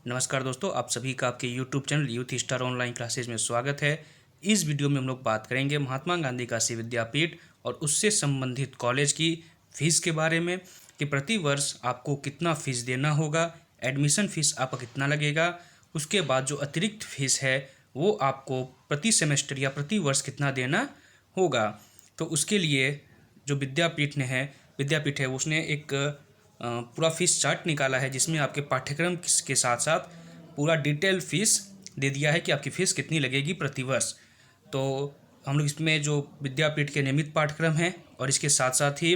नमस्कार दोस्तों, आप सभी का आपके YouTube channel youth star online classes में स्वागत है। इस वीडियो में हम लोग बात करेंगे महात्मा गांधी काशी विद्यापीठ और उससे संबंधित कॉलेज की फ़ीस के बारे में कि प्रति वर्ष आपको कितना फ़ीस देना होगा, एडमिशन फ़ीस आपका कितना लगेगा, उसके बाद जो अतिरिक्त फ़ीस है वो आपको प्रति सेमेस्टर या प्रति वर्ष कितना देना होगा। तो उसके लिए जो विद्यापीठ है उसने एक पूरा फ़ीस चार्ट निकाला है जिसमें आपके पाठ्यक्रम के साथ साथ पूरा डिटेल फ़ीस दे दिया है कि आपकी फ़ीस कितनी लगेगी प्रति वर्ष। तो हम लोग इसमें जो विद्यापीठ के नियमित पाठ्यक्रम हैं और इसके साथ साथ ही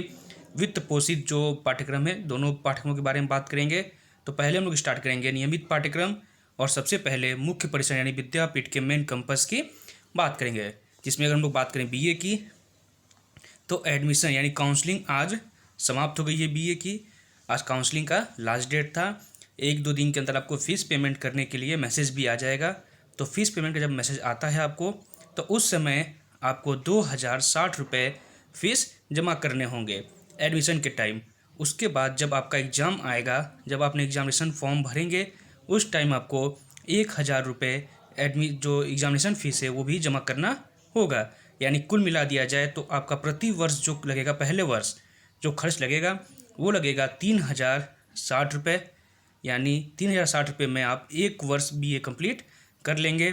वित्त पोषित जो पाठ्यक्रम है, दोनों पाठ्यक्रमों के बारे में बात करेंगे। तो पहले हम लोग स्टार्ट करेंगे नियमित पाठ्यक्रम और सबसे पहले मुख्य परिसर यानी विद्यापीठ के मेन कैंपस की बात करेंगे, जिसमें अगर हम लोग बात करें BA की तो एडमिशन यानी काउंसलिंग आज समाप्त हो गई है। BA की आज काउंसलिंग का लास्ट डेट था। 1-2 दिन के अंदर आपको फ़ीस पेमेंट करने के लिए मैसेज भी आ जाएगा। तो फ़ीस पेमेंट का जब मैसेज आता है आपको, तो उस समय आपको 2060 रुपये फ़ीस जमा करने होंगे एडमिशन के टाइम। उसके बाद जब आपका एग्ज़ाम आएगा, जब आपने एग्ज़ामिनेशन फॉर्म भरेंगे, उस टाइम आपको 1000 रुपये जो एग्ज़ामिनेशन फ़ीस है वो भी जमा करना होगा। यानी कुल मिला दिया जाए तो आपका प्रति वर्ष जो लगेगा, पहले वर्ष जो खर्च लगेगा वो लगेगा 3060 रुपये। यानी 3060 रुपये में आप एक वर्ष BA कंप्लीट कर लेंगे।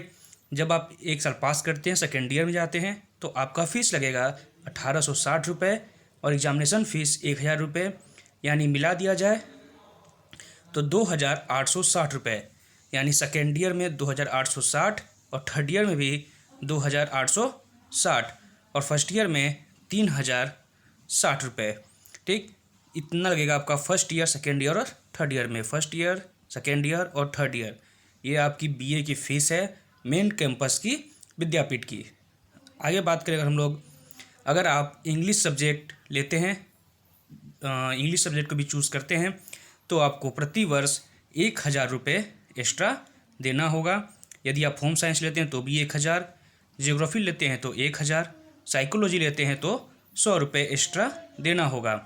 जब आप एक साल पास करते हैं, सेकेंड ईयर में जाते हैं, तो आपका फ़ीस लगेगा 1860 रुपये और एग्ज़ामिनेशन फ़ीस 1000 रुपये। यानी मिला दिया जाए तो 2860 रुपये। यानी सेकेंड ईयर में 2860 और थर्ड ईयर में भी 2860 और फर्स्ट ईयर में 3060 रुपये। ठीक, इतना लगेगा आपका फर्स्ट ईयर, सेकेंड ईयर और थर्ड ईयर में। फर्स्ट ईयर, सेकेंड ईयर और थर्ड ईयर, ये आपकी BA की फ़ीस है मेन कैंपस की विद्यापीठ की। आगे बात करें अगर हम लोग, अगर आप इंग्लिश सब्जेक्ट लेते हैं, इंग्लिश सब्जेक्ट को भी चूज़ करते हैं, तो आपको प्रति वर्ष 1000 रुपये एक्स्ट्रा देना होगा। यदि आप होम साइंस लेते हैं तो भी 1000, ज्योग्राफी लेते हैं तो 1000, साइकोलॉजी लेते हैं तो 100 रुपये एक्स्ट्रा देना होगा।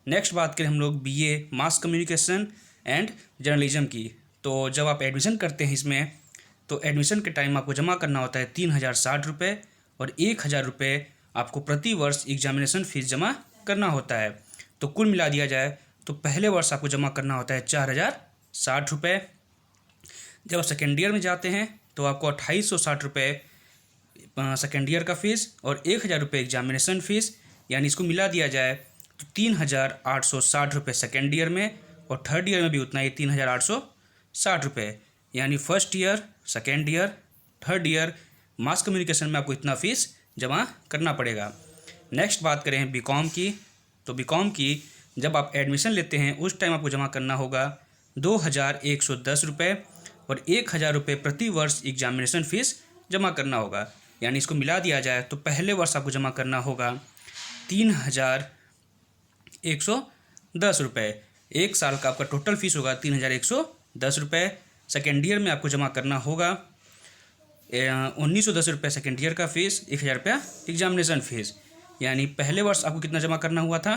नेक्स्ट बात करें हम लोग BA mass communication and journalism की। तो जब आप एडमिशन करते हैं इसमें, तो एडमिशन के टाइम आपको जमा करना होता है 3060 रुपये और 1000 रुपये आपको प्रति वर्ष एग्जामिनेशन फ़ीस जमा करना होता है। तो कुल मिला दिया जाए तो पहले वर्ष आपको जमा करना होता है 4060 रुपये। जब आप सेकेंड ईयर में जाते हैं तो आपको 2860 रुपये सेकेंड ईयर का फ़ीस और 1000 रुपये एग्जामिनेशन फ़ीस। यानी इसको मिला दिया जाए तो 3860 रुपये सेकेंड ईयर में और थर्ड ईयर में भी उतना ही 3860 रुपये। यानी first year, second year, third year mass communication में आपको इतना फ़ीस जमा करना पड़ेगा। नेक्स्ट बात करें BCom की, तो BCom की जब आप एडमिशन लेते हैं उस टाइम आपको जमा करना होगा 2110 रुपये और 1000 रुपये प्रति वर्ष एग्जामिनेशन फ़ीस जमा करना होगा। यानी इसको मिला दिया जाए तो पहले वर्ष आपको जमा करना होगा 3110 रुपये। एक साल का आपका टोटल फ़ीस होगा 3110 रुपये। सेकेंड ईयर में आपको जमा करना होगा 1910 रुपये सेकेंड ईयर का फ़ीस, 1000 रुपया एग्जामिनेशन फ़ीस। यानी पहले वर्ष आपको कितना जमा करना हुआ था,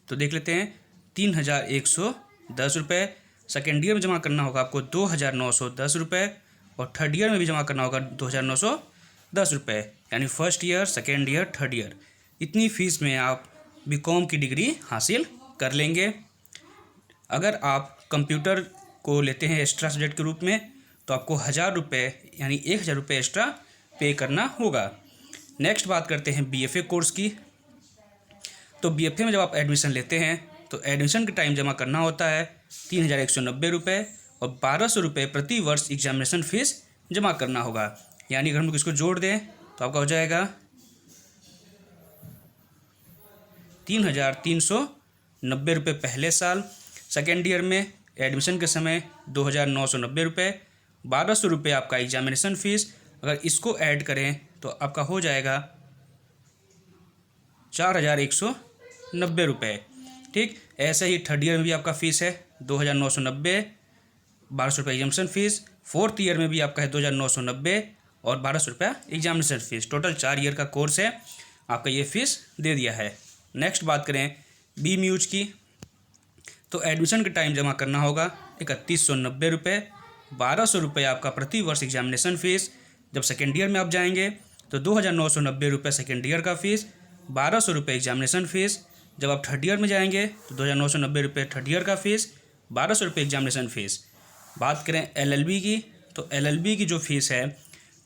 तो देख लेते हैं, 3110 रुपये। सेकेंड ईयर में जमा करना होगा आपको 2910 रुपये और थर्ड ईयर में भी जमा करना होगा 2910 रुपये। यानी first year, second year, third year, इतनी फ़ीस में आप BCom की डिग्री हासिल कर लेंगे। अगर आप कंप्यूटर को लेते हैं एक्स्ट्रा सब्जेक्ट के रूप में तो आपको 1000 रुपये यानी 1000 रुपये एक्स्ट्रा पे करना होगा। नेक्स्ट बात करते हैं BFA कोर्स की। तो BFA में जब आप एडमिशन लेते हैं तो एडमिशन के टाइम जमा करना होता है 3190 रुपये और 1200 रुपये प्रति वर्ष एग्जामिनेशन फ़ीस जमा करना होगा। यानी अगर हम लोग इसको जोड़ दें तो आपका हो जाएगा 3390 रुपये पहले साल। सेकेंड ईयर में एडमिशन के समय 2990 रुपये, 1200 रुपये आपका एग्जामिनेशन फ़ीस। अगर इसको ऐड करें तो आपका हो जाएगा 4190 रुपये। ठीक, ऐसे ही थर्ड ईयर में भी आपका फ़ीस है 2990, 1200 रुपये एग्जामिनेशन फ़ीस। फोर्थ ईयर में भी आपका है 2990 और 1200 रुपया एग्जामिनेशन फ़ीस। टोटल 4 ईयर का कोर्स है, आपका ये फ़ीस दे दिया है। नेक्स्ट बात करें BMUS की, तो एडमिशन के टाइम जमा करना होगा 3190 रुपये 1200 रुपये आपका प्रति वर्ष एग्जामिनेशन फ़ीस। जब सेकेंड ईयर में आप जाएंगे तो 2990 रुपये सेकेंड ईयर का फ़ीस, 1200 रुपये एग्जामिनेशन फ़ीस। जब आप थर्ड ईयर में जाएंगे तो 2990 रुपये थर्ड ईयर का फ़ीस, 1200 रुपये एग्जामिनेशन फ़ीस। बात करें LLB की, तो LLB की जो फ़ीस है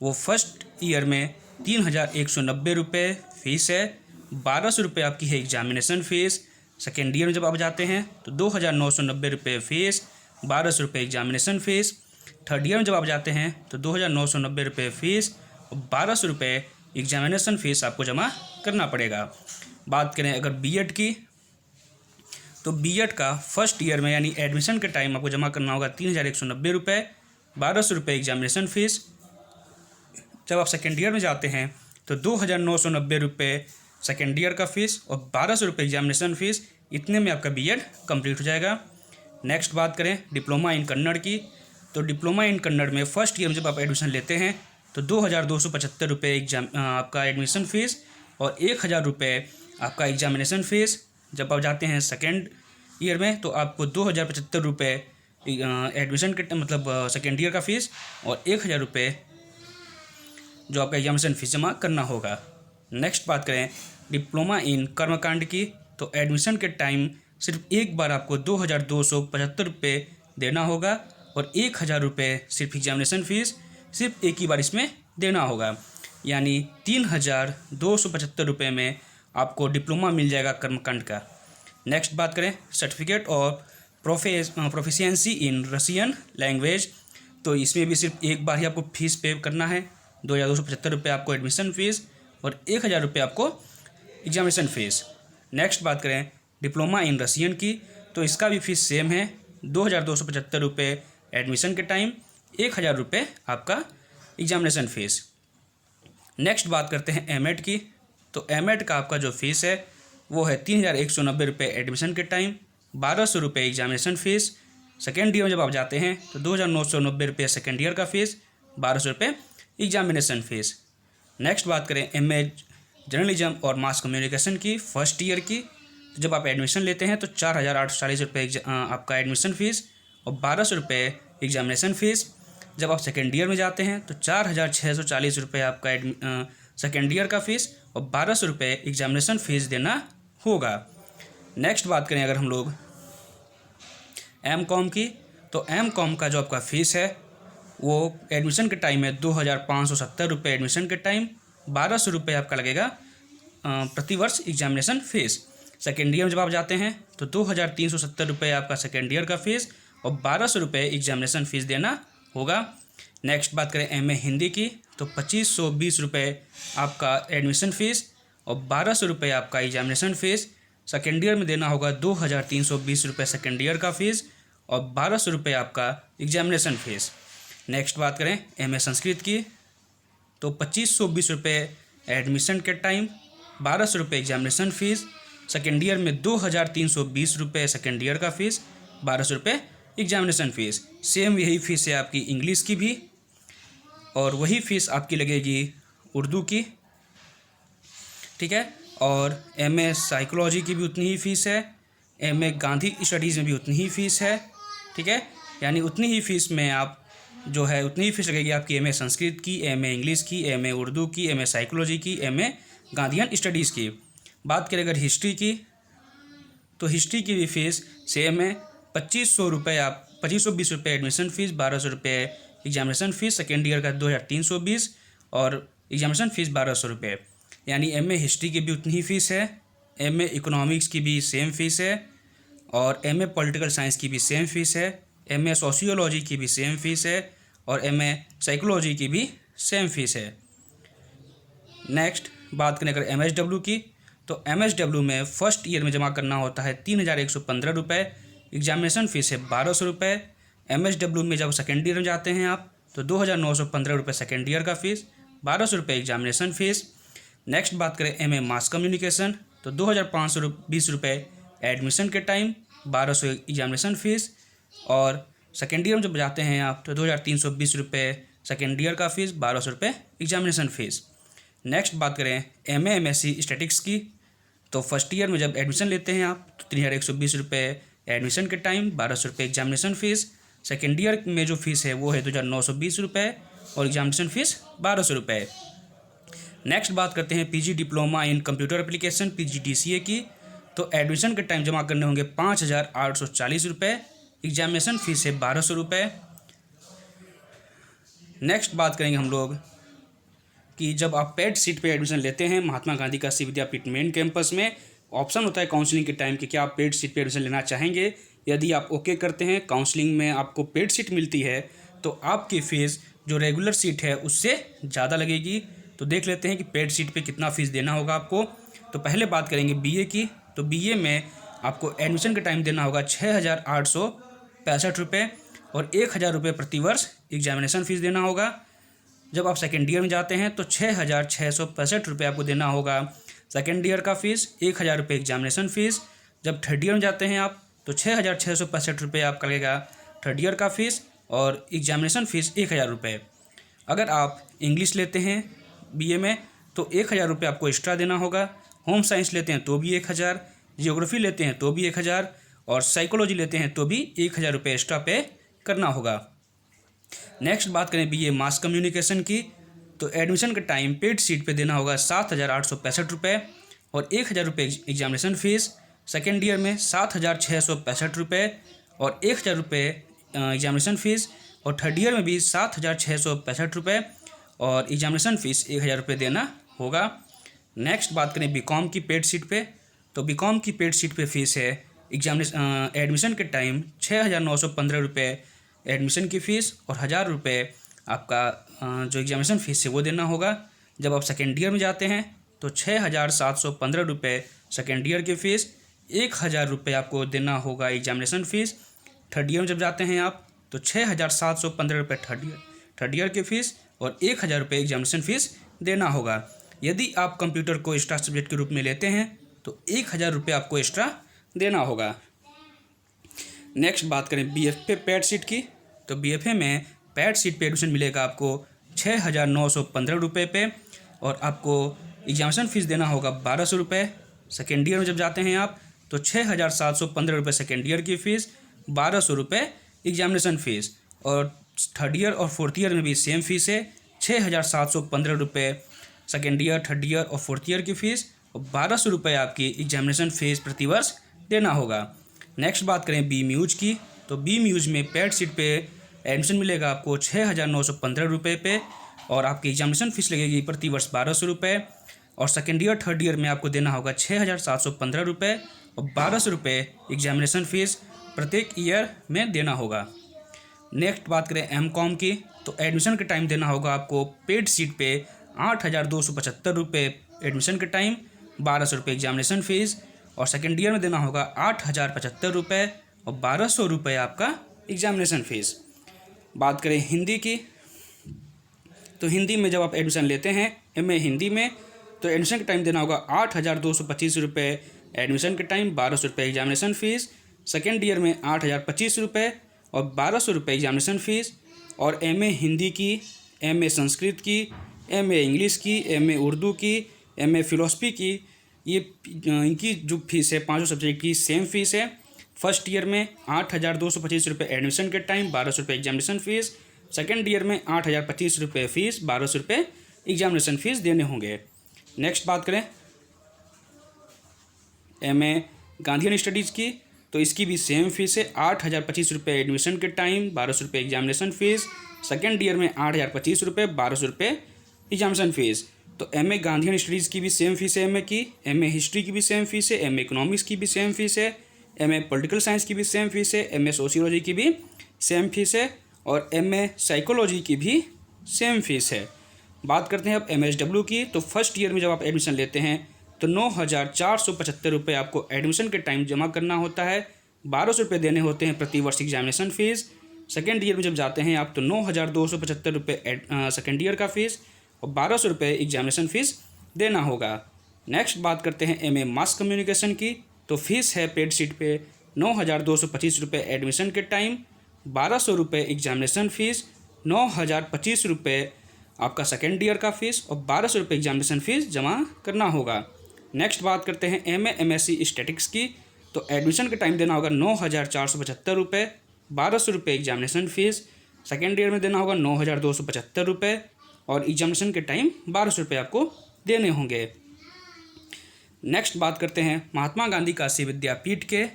वो फर्स्ट ईयर में 3190 रुपये फ़ीस है, 1200 रुपये आपकी है एग्जामिनेशन फ़ीस। सेकेंड ईयर में जब आप जाते हैं तो 2990 रुपये फ़ीस, 1200 रुपये एग्जामिनेशन फ़ीस। थर्ड ईयर में जब आप जाते हैं तो 2990 रुपये फ़ीस और 1200 रुपये एग्जामिनेशन फ़ीस आपको जमा करना पड़ेगा। बात करें अगर बीएड की, तो बीएड का फर्स्ट ईयर में यानी एडमिशन के टाइम आपको जमा करना होगा 3190 रुपये, 1200 रुपये एग्जामिनेशन फ़ीस। जब आप सेकेंड ईयर में जाते हैं तो 2990 रुपये सेकेंड ईयर का फ़ीस और 1200 रुपये एग्जामिनेशन फ़ीस। इतने में आपका बीएड कंप्लीट हो जाएगा। नेक्स्ट बात करें डिप्लोमा इन कन्नड़ की, तो डिप्लोमा इन कन्नड़ में फर्स्ट ईयर में जब आप एडमिशन लेते हैं तो 2275 रुपये आपका एडमिशन फ़ीस और 1000 रुपये आपका एग्जामिनेशन फ़ीस। जब आप जाते हैं सेकेंड ईयर में तो आपको 2075 रुपये एडमिशन के मतलब सेकेंड ईयर का फ़ीस और 1000 रुपये जो आपका एग्जामिनेशन फ़ीस जमा करना होगा। नेक्स्ट बात करें डिप्लोमा इन कर्मकांड की, तो एडमिशन के टाइम सिर्फ एक बार आपको 2275 रुपये देना होगा और 1000 रुपये सिर्फ एग्जामिनेशन फ़ीस सिर्फ एक ही बार इसमें देना होगा, यानी 3275 रुपये में आपको डिप्लोमा मिल जाएगा कर्मकांड का। नेक्स्ट बात करें सर्टिफिकेट और प्रोफिशिएंसी इन रशियन लैंग्वेज, तो इसमें भी सिर्फ एक बार ही आपको फ़ीस पे करना है। 2275 रुपये आपको एडमिशन फ़ीस और 1000 रुपये आपको एग्जामिनेशन फ़ीस। नेक्स्ट बात करें डिप्लोमा इन रशियन की, तो इसका भी फ़ीस सेम है, 2275 रुपये एडमिशन के टाइम, 1000 रुपये आपका एग्जामिनेशन फ़ीस। नेक्स्ट बात करते हैं एमएड की, तो एमएड का आपका जो फ़ीस है वो है 3190 रुपये एडमिशन के टाइम, 1200 रुपये एग्जामिनेशन फ़ीस। सेकेंड ईयर में जब आप जाते हैं तो 2990 रुपये सेकेंड ईयर का फ़ीस, 1200 रुपये एग्जामिनेशन फ़ीस। नेक्स्ट बात करें एमए जर्नलिज्म और मास कम्युनिकेशन की फर्स्ट ईयर की, तो जब आप एडमिशन लेते हैं तो 4840 रुपये आपका एडमिशन फ़ीस और 1200 रुपये एग्जामिनेशन फ़ीस। जब आप सेकेंड ईयर में जाते हैं तो 4640 रुपये आपका सेकेंड ईयर का फ़ीस और 1200 रुपये एग्जामिनेशन फ़ीस देना होगा। नेक्स्ट बात करें अगर हम लोग एमकॉम की, तो एमकॉम का जो आपका फ़ीस है वो एडमिशन के टाइम में 2570 रुपये एडमिशन के टाइम, 1200 रुपये आपका लगेगा प्रतिवर्ष एग्जामिनेशन फ़ीस। सेकेंड ईयर में जब आप जाते हैं तो 2370 रुपये आपका सेकेंड ईयर का फ़ीस और 1200 रुपये एग्जामिनेशन फ़ीस देना होगा। नेक्स्ट बात करें एमए हिंदी की, तो 2520 रुपये आपका एडमिशन फ़ीस और 1200 रुपये आपका एग्जामिनेशन फ़ीस। सेकेंड ईयर में देना होगा 2320 रुपये सेकेंड ईयर का फ़ीस और 1200 रुपये आपका एग्जामिनेशन फ़ीस। नेक्स्ट बात करें एमए संस्कृत की, तो 2520 रुपये एडमिशन के टाइम, 1200 रुपये एग्जामिनेशन फ़ीस। सेकेंड ईयर में 2320 रुपये सेकेंड ईयर का फ़ीस, 1200 रुपये एग्जामिनेशन फ़ीस। सेम यही फ़ीस है आपकी इंग्लिश की भी और वही फ़ीस आपकी लगेगी उर्दू की, ठीक है। और एमए साइकोलॉजी की भी उतनी ही फ़ीस है, एमए गांधी स्टडीज़ में भी उतनी ही फ़ीस है, ठीक है। यानी उतनी ही फ़ीस में आप जो है उतनी ही फ़ीस लगेगी आपकी एमए संस्कृत की, एमए इंग्लिश की, एमए उर्दू की, एमए साइकोलॉजी की, एमए गांधीयन स्टडीज़ की। बात करें अगर हिस्ट्री की, तो हिस्ट्री की भी फ़ीस सेम है, 2500 रुपये आप 2520 रुपये एडमिशन फ़ीस, 1200 रुपये एग्जामिनेशन फ़ीस। सेकेंड ईयर का 2320 और एग्जामिनेशन फ़ीस 1200 रुपये। यानी एमए हिस्ट्री की भी उतनी ही फ़ीस है, एमए इकोनॉमिक्स की भी सेम फ़ीस है और एमए पॉलिटिकल साइंस की भी सेम फ़ीस है, एमए सोशियोलॉजी की भी सेम फ़ीस है और एमए साइकोलॉजी की भी सेम फ़ीस है। नेक्स्ट बात करें अगर एमएसडब्ल्यू की, तो एमएसडब्ल्यू में फ़र्स्ट ईयर में जमा करना होता है 3115 रुपये, एग्जामिनेशन फ़ीस है 1200 रुपये। एमएसडब्ल्यू में जब सेकेंड ईयर में जाते हैं आप तो 2915 रुपये सेकेंड ईयर का फ़ीस, 1200 रुपये एग्जामिनेशन फ़ीस। नेक्स्ट बात करें एमए मास कम्युनिकेशन, तो 2520 रुपये एडमिशन के टाइम, 1200 एग्जामिनेशन फ़ीस और सेकेंड ईयर में जब जाते हैं आप तो 2320 रुपये सेकेंड ईयर का फ़ीस, 1200 रुपये एग्जामिनेशन फ़ीस। नेक्स्ट बात करें एमए एमएससी स्टैटिक्स की, तो फर्स्ट ईयर में जब एडमिशन लेते हैं आप तो 3120 रुपये एडमिशन के टाइम, 1200 रुपये एग्जामिनेशन फ़ीस, सेकेंड ईयर में जो फीस है वो है 2,920 रुपये और एग्जामिनेशन फ़ीस 1,200 रुपये। नेक्स्ट बात करते हैं PG diploma in computer application PGDCA की। तो एडमिशन के टाइम जमा करने होंगे 5,840 रुपये, एग्जामिनेशन फ़ीस है 1,200 रुपये। नेक्स्ट बात करेंगे हम लोग कि जब आप पेड सीट पे एडमिशन लेते हैं महात्मा गांधी काशी विद्यापीठ मेन कैंपस में, ऑप्शन होता है काउंसलिंग के टाइम कि क्या आप पेड सीट पे एडमिशन लेना चाहेंगे। यदि आप ओके करते हैं, काउंसलिंग में आपको पेड सीट मिलती है, तो आपकी फ़ीस जो रेगुलर सीट है उससे ज़्यादा लगेगी। तो देख लेते हैं कि पेड सीट पे कितना फ़ीस देना होगा आपको। तो पहले बात करेंगे BA की। तो BA में आपको एडमिशन के टाइम देना होगा 6,865 रुपये और 1,000 रुपये प्रतिवर्ष एग्जामिनेशन फ़ीस देना होगा। जब आप सेकेंड ईयर में जाते हैं तो 6,665 रुपये आपको देना होगा सेकेंड ईयर का फ़ीस, 1,000 रुपये एग्जामिनेशन फ़ीस। जब थर्ड ईयर में जाते हैं आप तो 6,665 रुपये आपका लगेगा थर्ड ईयर का फ़ीस और एग्जामिनेशन फ़ीस 1,000 रुपये। अगर आप इंग्लिश लेते हैं BA में तो 1,000 रुपये आपको एक्स्ट्रा देना होगा। होम साइंस लेते हैं तो भी 1,000, जियोग्राफी लेते हैं तो भी 1,000 और साइकोलॉजी लेते हैं तो भी 1,000 रुपये एक्स्ट्रा पे करना होगा। नेक्स्ट बात करें BA मास कम्युनिकेशन की। तो एडमिशन के टाइम पेड सीट पे देना होगा 7,865 रुपये और 1,000 रुपये एग्जामिनेशन फ़ीस। सेकेंड ईयर में 7,665 रुपये और 1,000 रुपये एग्जामिनेशन फ़ीस और थर्ड ईयर में भी 7,665 रुपये और एग्जामिनेशन फ़ीस 1,000 रुपये देना होगा। नेक्स्ट बात करें BCom की पेड सीट पे। तो BCom की पेड सीट पे फ़ीस है एडमिशन के टाइम 6,915 रुपये एडमिशन की फ़ीस और 1,000 रुपये आपका जो एग्जामिनेशन फ़ीस है वो देना होगा। जब आप सेकेंड ईयर में जाते हैं तो 6,715 रुपये सेकेंड ईयर की फ़ीस, 1,000 रुपये आपको देना होगा एग्जामिनेशन फ़ीस। थर्ड ईयर में जब जाते हैं आप तो 6,715 रुपये थर्ड ईयर की फ़ीस और 1,000 रुपये एग्जामिनेशन फ़ीस देना होगा। यदि आप कंप्यूटर को एक्स्ट्रा सब्जेक्ट के रूप में लेते हैं तो 1,000 रुपये आपको एक्स्ट्रा देना होगा। नेक्स्ट बात करें BFA पैड सीट की। तो BFA में पैड सीट पे एडमिशन मिलेगा आपको 6,915 रुपये पे और आपको एग्जामिनेशन फ़ीस देना होगा 1,200 रुपये। सेकेंड ईयर में जब जाते हैं आप तो 6,715 रुपये सेकेंड ईयर की फ़ीस, 1,200 रुपये एग्जामिनेशन फ़ीस और थर्ड ईयर और फोर्थ ईयर में भी सेम फ़ीस है 6,715 रुपये सेकेंड ईयर, थर्ड ईयर और फोर्थ ईयर की फ़ीस और 1,200 रुपये आपकी एग्जामिनेशन फ़ीस प्रतिवर्ष देना होगा। नेक्स्ट बात करें BMUS की। तो BMUS में पैड सीट पे एडमिशन मिलेगा आपको 6,915 रुपये पे और आपकी एग्जामिनेशन फ़ीस लगेगी प्रतिवर्ष 1,200 रुपये और सेकेंड ईयर थर्ड ईयर में आपको देना होगा 6,715 रुपये और 1,200 रुपये एग्जामिनेशन फ़ीस प्रत्येक ईयर में देना होगा। नेक्स्ट बात करें MCOM की। तो एडमिशन के टाइम देना होगा आपको पेड सीट पे 8,275 रुपये एडमिशन के टाइम, 1,200 रुपये एग्जामिनेशन फ़ीस और सेकेंड ईयर में देना होगा 8,075 रुपये और 1,200 रुपये आपका एग्जामिनेशन फ़ीस। बात करें हिंदी की। तो हिंदी में जब आप एडमिशन लेते हैं MA हिंदी में तो एडमिशन के टाइम देना होगा 8,225 रुपये एडमिशन के टाइम, 1,200 रुपये एग्जामिनेशन फ़ीस। सेकेंड ईयर में 8,025 रुपये और 1,200 रुपये एग्जामिनेशन फ़ीस और MA हिंदी की, MA संस्कृत की, MA इंग्लिश की, MA उर्दू की, MA फ़िलोसफी की, ये इनकी जो फीस है पाँचों सब्जेक्ट की सेम फीस है। फर्स्ट ईयर में 8,225 रुपये एडमिशन के टाइम, 1,200 रुपये एग्जामिनेशन फ़ीस। सेकेंड ईयर में 8,025 रुपये फ़ीस, 1,200 रुपये एग्जामिनेशन फ़ीस देने होंगे। नेक्स्ट बात करें MA गांधीयन स्टडीज़ की। तो इसकी भी सेम फीस है 8,025 रुपये एडमिशन के टाइम, 1,200 रुपये एग्जामिनेशन फ़ीस। सेकेंड ईयर में 8,025 रुपये, 1,200 रुपये एग्जामिनेशन फ़ीस। तो MA गांधीयन स्टडीज़ की भी सेम फीस है MA की, MA हिस्ट्री की भी सेम फीस है, MA इकोनॉमिक्स की भी सेम फीस है, MA पॉलिटिकल साइंस की भी सेम फीस है, MA सोशियोलॉजी की भी सेम फीस है और MA साइकोलॉजी की भी सेम फीस है। बात करते हैं अब MSW की। तो फर्स्ट ईयर में जब आप एडमिशन लेते हैं तो 9,475 रुपये आपको एडमिशन के टाइम जमा करना होता है, 1,200 रुपये देने होते हैं प्रतिवर्ष एग्जामिनेशन फ़ीस। सेकेंड ईयर में जब जाते हैं आप तो 9,275 रुपये सेकेंड ईयर का फ़ीस और 1,200 रुपये एग्जामिनेशन फ़ीस देना होगा। नेक्स्ट बात करते हैं MA मास कम्युनिकेशन की। तो फीस है पेड सीट पे 9,225 रुपये एडमिशन के टाइम, 1,200 रुपये एग्जामिनेशन फ़ीस, 9,025 रुपये आपका सेकेंड ईयर का फ़ीस और 1,200 रुपये एग्जामिनेशन फ़ीस जमा करना होगा। नेक्स्ट बात करते हैं MA MSc स्टैटिक्स की। तो एडमिशन के टाइम देना होगा 9,475 रुपये, ₹1200 एग्जामिनेशन फ़ीस। सेकेंड ईयर में देना होगा ₹9,275 और एग्जामिनेशन के टाइम ₹1200 आपको देने होंगे। नेक्स्ट बात करते हैं महात्मा गांधी काशी विद्यापीठ के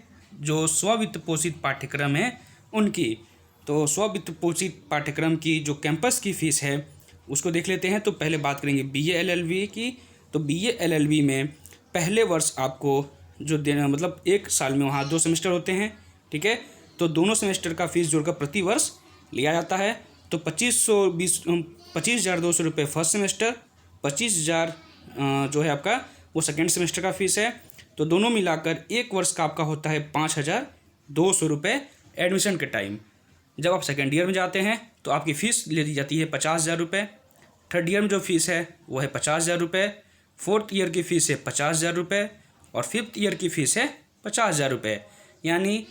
जो स्ववित्त पोषित पाठ्यक्रम हैं उनकी। तो स्ववित्त पोषित पाठ्यक्रम की जो कैंपस की फ़ीस है उसको देख लेते हैं। तो पहले बात करेंगे BA LLB की। तो BA LLB में पहले वर्ष आपको जो देना मतलब एक साल में वहाँ 2 सेमेस्टर होते हैं, ठीक है। तो दोनों सेमेस्टर का फ़ीस जोड़कर प्रति वर्ष लिया जाता है। तो 25,200 रुपये फर्स्ट सेमेस्टर, 25,000 जो है आपका वो सेकेंड सेमेस्टर का फ़ीस है। तो दोनों मिलाकर एक वर्ष का आपका होता है 5,200 रुपये एडमिशन के टाइम। जब आप सेकेंड ईयर में जाते हैं तो आपकी फ़ीस ले दी जाती है 50,000 रुपये। थर्ड ईयर में जो फ़ीस है वो है 50,000 रुपये। फोर्थ ईयर की फ़ीस है 50,000 रुपये और फिफ्थ ईयर की फ़ीस है 50,000 रुपये। यानी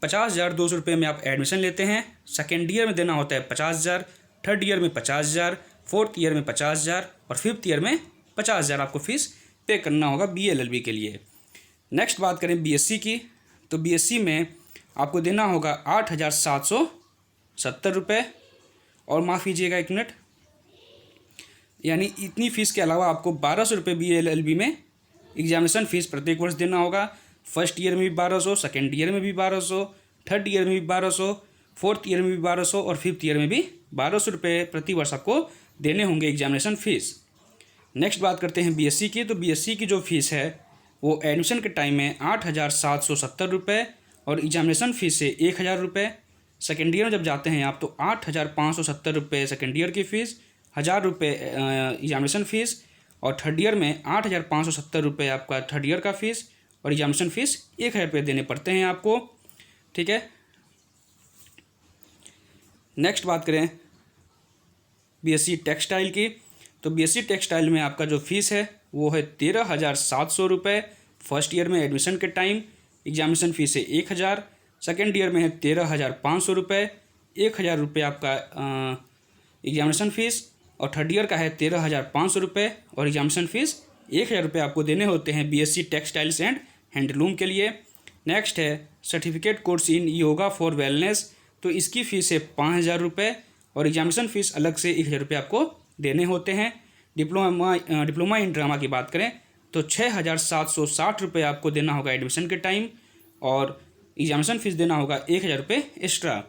50,200 रुपये में आप एडमिशन लेते हैं। सेकेंड ईयर में देना होता है 50,000, थर्ड ईयर में 50,000, फोर्थ ईयर में 50,000 और फिफ्थ ईयर में 50,000 आपको फ़ीस पे करना होगा BA LLB के लिए। नेक्स्ट बात करें BSc की। तो BSc में आपको देना होगा 8,770 रुपये और माफ़ कीजिएगा 1 मिनट, यानी इतनी फ़ीस के अलावा आपको 1,200 रुपये BA LLB में एग्जामिनेशन फ़ीस प्रत्येक वर्ष देना होगा। फर्स्ट ईयर में भी 1,200, सेकेंड ईयर में भी 1,200, थर्ड ईयर में भी 1,200, फोर्थ ईयर में भी 1,200 और फिफ्थ ईयर में भी 1,200 रुपये प्रति वर्ष आपको देने होंगे एग्जामिनेशन फ़ीस। नेक्स्ट बात करते हैं BSc की। तो BSc की जो फ़ीस है वो एडमिशन के टाइम में 8,770 रुपये और एग्जामिनेशन फ़ीस है 1,000 रुपये। सेकेंड ईयर में जब जाते हैं आप तो 8,570 रुपये सेकेंड ईयर की फ़ीस, 1,000 रुपये एग्जामिनेशन फ़ीस और थर्ड ईयर में 8,570 रुपये आपका थर्ड ईयर का फ़ीस और एग्जामिनेशन फ़ीस 1,000 रुपये देने पड़ते हैं आपको, ठीक है। नेक्स्ट बात करें BSc टेक्सटाइल की। तो BSc टेक्सटाइल में आपका जो फ़ीस है वो है 13,700 रुपये फर्स्ट ईयर में एडमिशन के टाइम। एग्जामिनेशन फ़ीस है 1,000। सेकेंड ईयर में है 13,500 रुपये, 1,000 रुपये आपका एग्जामिनेशन फ़ीस और थर्ड ईयर का है 13,500 रुपये और एग्जामिनेशन फ़ीस 1,000 रुपये आपको देने होते हैं BSc टेक्सटाइल्स एंड हैंडलूम के लिए। नेक्स्ट है certificate course in yoga for wellness. तो इसकी फ़ीस है 5,000 रुपये और एग्जामिनेशन फ़ीस अलग से 1,000 रुपये आपको देने होते हैं। डिप्लोमा इन ड्रामा की बात करें तो 6,760 रुपये आपको देना होगा एडमिशन के टाइम और एग्जामिनेशन फ़ीस देना होगा 1,000 रुपये एक्स्ट्रा।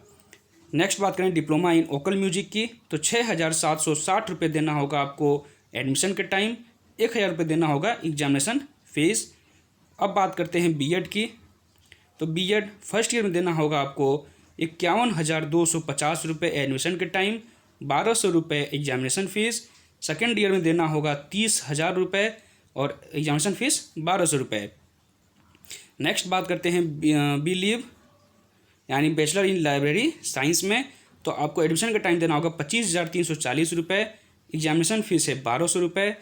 नेक्स्ट बात करें डिप्लोमा इन वोकल म्यूजिक की। तो 6,760 रुपये देना होगा आपको एडमिशन के टाइम, 1,000 रुपये देना होगा एग्जामिनेशन फ़ीस। अब बात करते हैं BEd की। तो BEd फर्स्ट ईयर में देना होगा आपको 51,250 रुपये एडमिशन के टाइम, 1,200 रुपये एग्जामिनेशन फ़ीस। सेकेंड ईयर में देना होगा 30,000 रुपये और एग्जामिनेशन फ़ीस 1,200 रुपये। नेक्स्ट बात करते हैं BLiv यानी बैचलर इन लाइब्रेरी साइंस में। तो आपको एडमिशन का टाइम देना होगा 25,340 रुपये, एग्जामिनेशन फ़ीस है 1,200 रुपये।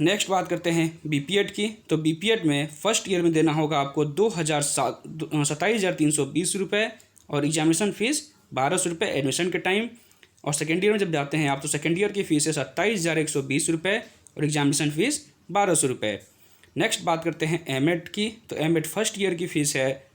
नेक्स्ट बात करते हैं BPEd की। तो BPEd में फ़र्स्ट ईयर में देना होगा आपको 27,320 रुपये और एग्जामिनेशन फ़ीस 1,200 रुपये एडमिशन के टाइम। और सेकेंड ईयर में जब जाते हैं आप तो सेकेंड ईयर की फ़ीस है 27,120 रुपये और एग्जामिनेशन फ़ीस 1,200 रुपये। नेक्स्ट बात करते हैं M.Ed की। तो M.Ed फर्स्ट ईयर की फ़ीस है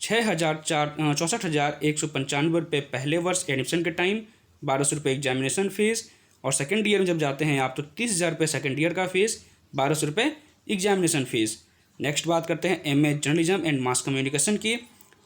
64,195 रुपये पहले वर्ष एडमिशन के टाइम, 1,200 रुपये एग्जामिनेशन फ़ीस। और सेकेंड ईयर में जब जाते हैं आप तो 30,000 रुपये सेकेंड ईयर का फ़ीस, 1,200 रुपये एग्जामिनेशन फ़ीस। नेक्स्ट बात करते हैं MA journalism and mass communication की।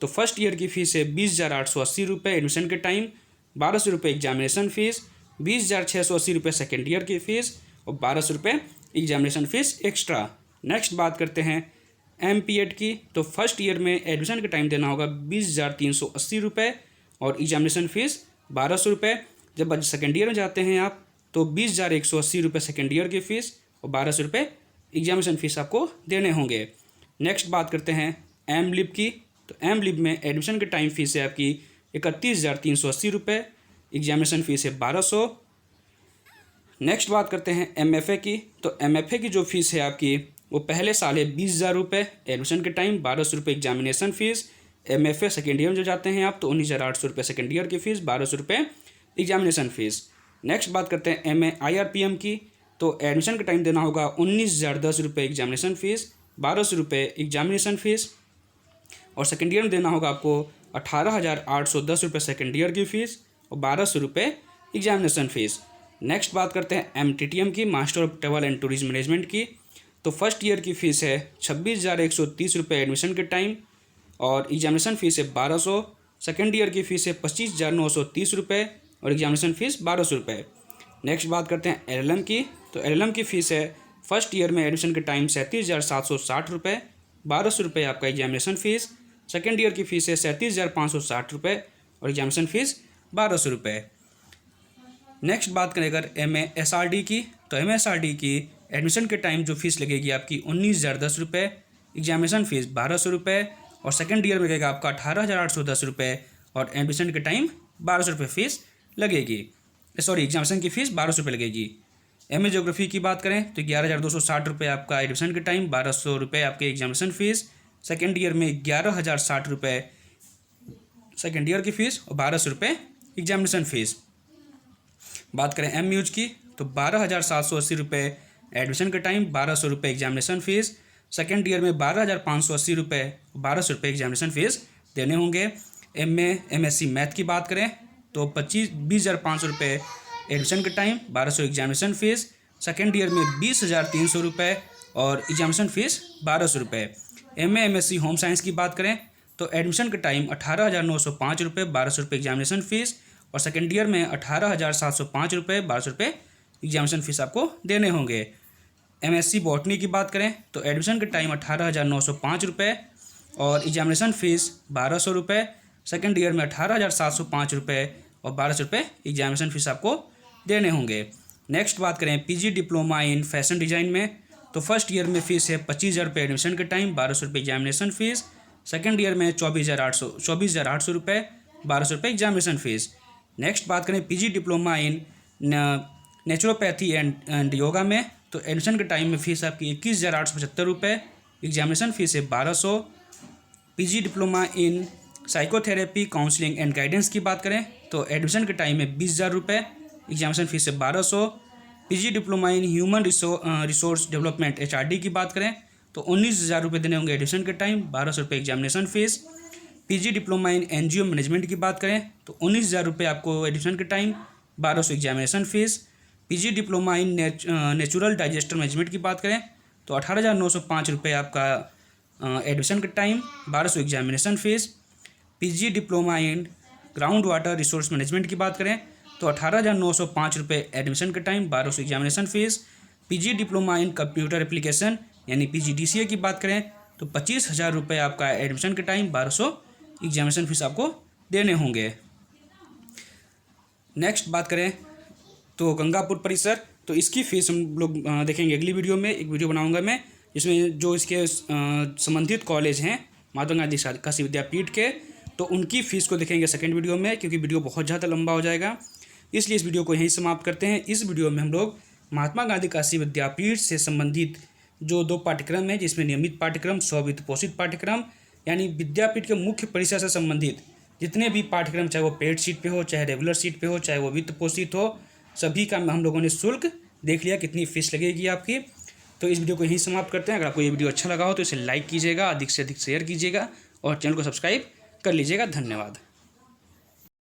तो फर्स्ट ईयर की फ़ीस है 20,880 रुपये एडमिशन के टाइम, 1,200 रुपये एग्जामिनेशन फ़ीस, 20,680 रुपये सेकेंड ईयर की फ़ीस और 1,200 रुपये एग्जामिनेशन फ़ीस एक्स्ट्रा। नेक्स्ट बात करते हैं MPEd की। तो फर्स्ट ईयर में एडमिशन के टाइम देना होगा 20,380 रुपये और एग्जामिनेशन फ़ीस 1,200 रुपये। जब सेकेंड ईयर में जाते हैं आप तो 20,180 रुपये सेकेंड ईयर की फ़ीस और 1,200 रुपये एग्जामिनेशन फ़ीस आपको देने होंगे। नेक्स्ट बात करते हैं M.Lib की। तो M.Lib में एडमिशन के टाइम फ़ीस है आपकी 31,380 रुपये, एग्जामिनेशन फ़ीस है 1,200। नेक्स्ट बात करते हैं MFA की। तो MFA की जो फ़ीस है आपकी वो पहले साल है 20,000 रुपये एडमिशन के टाइम, 1,200 रुपये examination fees. MFA second year में जो जाते हैं आप तो 19,800 रुपये सेकेंड ईयर की फ़ीस, 1,200 रुपये एग्जामिनेशन फ़ीस। नेक्स्ट बात करते हैं MA IRPM की। तो एडमिशन का टाइम देना होगा 19,010 रुपये एग्जामिनेशन फ़ीस, 1,200 रुपये एग्जामिनेशन फ़ीस। और सेकेंड ईयर में देना होगा आपको 18,810 रुपये सेकेंड ईयर की फ़ीस और 1,200 रुपये एग्जामिनेशन फ़ीस। नेक्स्ट बात करते हैं MTTM की, master of travel and tourism management की। तो फर्स्ट ईयर की फ़ीस है 26,130 रुपये एडमिशन के टाइम और एग्जामिनेशन फ़ीस है 1,200। सेकेंड ईयर की फ़ीस है 25,930 रुपये और एग्जामिनेशन फ़ीस 1,200 रुपये। नेक्स्ट बात करते हैं LLM की। तो LLM की फ़ीस है फर्स्ट ईयर में एडमिशन के टाइम 37,760 रुपये, 1,200 रुपये आपका एग्जामिनेशन फ़ीस। सेकेंड ईयर की फ़ीस है 37,560 रुपये और एग्जामिनेशन फ़ीस 1,200 रुपये। नेक्स्ट बात करें अगर MASRD की। तो MASRD की एडमिशन के टाइम जो फ़ीस लगेगी आपकी 19,010 रुपये, एग्जामिनेशन फ़ीस 1,200 रुपये और सेकेंड ईयर में लगेगा आपका 18,810 रुपये और एडमिशन के टाइम 1,200 रुपये फ़ीस लगेगी। सॉरी, एग्जामिनेशन की फ़ीस 1,200 रुपये लगेगी। MA ज्योग्राफी की बात करें तो 11,260 रुपये आपका एडमिशन के टाइम, 1,200 रुपये आपके एग्जामिनेशन फ़ीस। सेकेंड ईयर में 11,060 रुपये सेकेंड ईयर की फ़ीस और 1,200 रुपये एग्जामिनेशन फ़ीस। बात करें MUs की तो 12,780 रुपये एडमिशन के टाइम, 1,200 रुपये एग्जामिनेशन फ़ीस। सेकेंड ईयर में 12,580 रुपये, 1,200 रुपये एग्जामिनेशन फ़ीस देने होंगे। MSc मैथ की बात करें तो 20,500 रुपये एडमिशन के time, 1,200 examination fees. Second year में 20,300 रुपये और एग्जामिनेशन फ़ीस 1,200 रुपये। MSc होम साइंस की बात करें तो एडमिशन के टाइम 18,905 रुपये, 1,200 रुपये एग्जामिनेशन फ़ीस और सेकेंड ईयर में 18,705 रुपये, 1,200 रुपये एग्जामिनेशन फ़ीस आपको देने होंगे। MSc बॉटनी की बात करें तो एडमिशन के टाइम 18,905 रुपये और एग्जामिनेशन फ़ीस 1,200 रुपये। सेकेंड ईयर में 18,705 रुपये और 1,200 रुपये एग्जामिनेशन फ़ीस आपको देने होंगे। नेक्स्ट बात करें PG diploma in fashion design में। तो फर्स्ट ईयर में फ़ीस है 25,000 रुपये एडमिशन के टाइम, 1,200 रुपये एग्जामिनेशन फ़ीस। सेकेंड ईयर में 24,800 रुपये, 1,200 रुपये एग्जामिनेशन फ़ीस। नेक्स्ट बात करें PG diploma in naturopathy and yoga में। तो एडमिशन के टाइम में फ़ीस आपकी 21,875 रुपये, एग्जामिनेशन फ़ीस है 1,200। PG diploma in psychotherapy counselling and guidance की बात करें तो एडमिशन के टाइम में 20,000 रुपये, एग्जामिनेशन फ़ीस है 1,200। PG diploma in human resource development HRD की बात करें तो 19,000 रुपये देने होंगे एडमिशन के टाइम, 1,200 रुपये examination fees. PG diploma in NGO management की बात करें तो 19,000 रुपये आपको एडमिशन के time, 1,200 examination fees. PG diploma in natural digester management की बात करें तो 18,905 रुपये आपका एडमिशन के time, 1,200 examination fees. PG diploma in ground water resource management की बात करें तो 18,905 रुपये एडमिशन के time, 1,200 examination fees. PG diploma in computer application यानी PGDCA की बात करें तो 25,000 रुपये आपका एडमिशन के टाइम, 1,200 एग्जामिनेशन फ़ीस आपको देने होंगे। नेक्स्ट बात करें तो गंगापुर परिसर, तो इसकी फ़ीस हम लोग देखेंगे अगली वीडियो में। एक वीडियो बनाऊंगा मैं जिसमें जो इसके संबंधित कॉलेज हैं महात्मा गांधी काशी विद्यापीठ के, तो उनकी फ़ीस को देखेंगे सेकेंड वीडियो में, क्योंकि वीडियो बहुत ज़्यादा लंबा हो जाएगा, इसलिए इस वीडियो को यहीं समाप्त करते हैं। इस वीडियो में हम लोग महात्मा गांधी काशी विद्यापीठ से संबंधित जो 2 पाठ्यक्रम हैं, जिसमें नियमित पाठ्यक्रम, स्ववित्त पोषित पाठ्यक्रम, यानी विद्यापीठ के मुख्य परिसर से संबंधित जितने भी पाठ्यक्रम, चाहे वो पेड सीट पे हो, चाहे रेगुलर सीट पे हो, चाहे वो वित्त पोषित हो, सभी का हम लोगों ने शुल्क देख लिया, कितनी फ़ीस लगेगी आपकी। तो इस वीडियो को यहीं समाप्त करते हैं। अगर आपको ये वीडियो अच्छा लगा हो तो इसे लाइक कीजिएगा, अधिक से अधिक शेयर कीजिएगा और चैनल को सब्सक्राइब कर लीजिएगा। धन्यवाद।